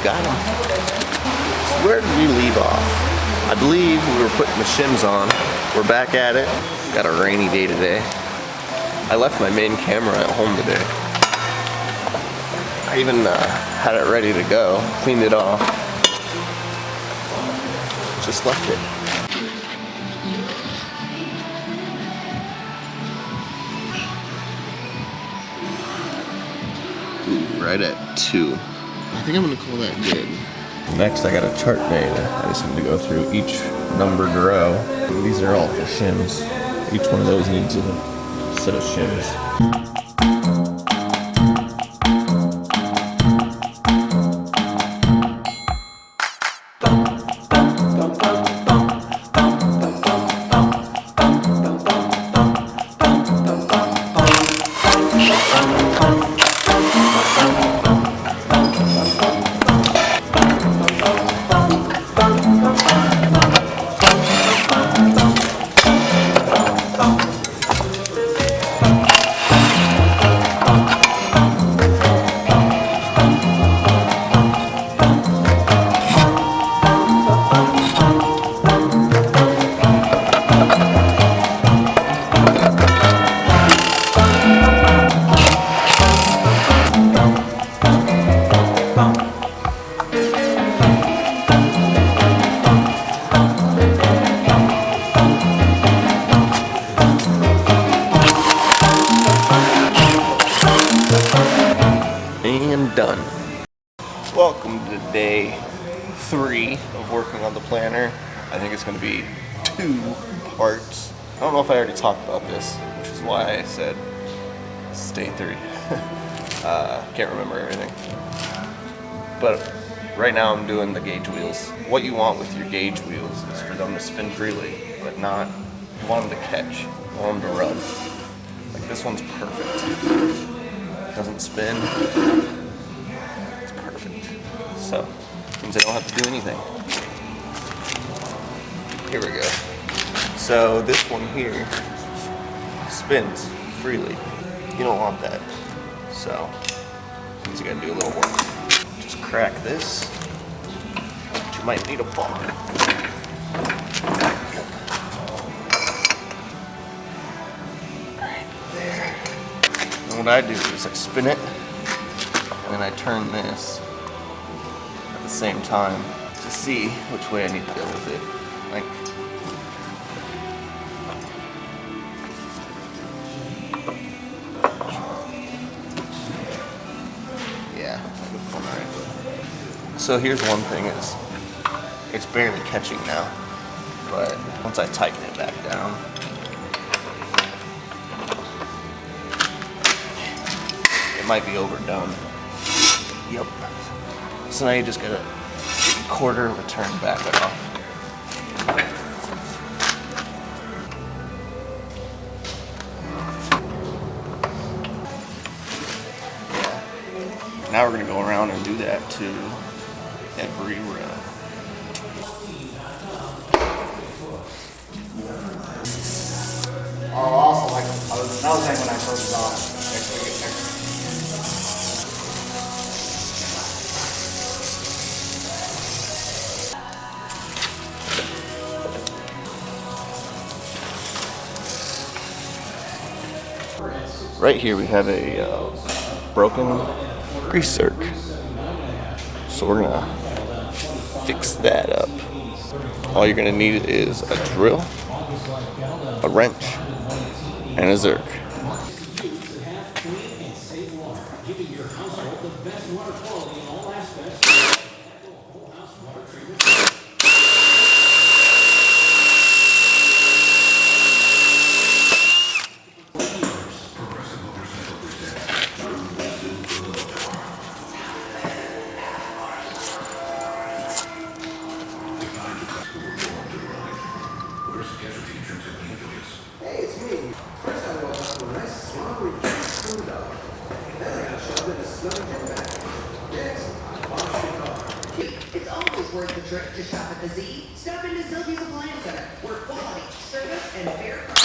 got him. So where did we leave off? I believe we were putting the shims on. We're back at it. Got a rainy day today. I left my main camera at home today. I even had it ready to go, cleaned it off. Just left it. Ooh, right at 2. I think I'm gonna call that good. Next, I got a chart made. I just need to go through each numbered row. And these are all the shims. Each one of those needs a set of shims. And done. Welcome to day 3 of working on the planner. I think it's going to be 2 parts. I don't know if I already talked about this, which is why I said it's day 3. Can't remember everything. But right now I'm doing the gauge wheels. What you want with your gauge wheels is for them to spin freely, but not, you want them to catch, you want them to run. Like this one's perfect. Doesn't spin. It's perfect. So, means I don't have to do anything. Here we go. So this one here spins freely. You don't want that. So, means you gotta do a little work. Just crack this. But you might need a bar. What I do is I spin it and then I turn this at the same time to see which way I need to go with it. Like, yeah, so here's one thing is it's barely catching now, but once I tighten it back down, might be overdone. Yep. So now you just get a quarter of a turn back off. Yeah. Now we're gonna go around and do that to every row. Oh, also, like, that was like when I first saw it. Right here we have a broken grease zerk. So we're gonna fix that up. All you're gonna need is a drill, a wrench, and a zerk. It's always worth the trip to shop at the Z. Stop into Zilke's Appliance Center, where quality, service, and fair prices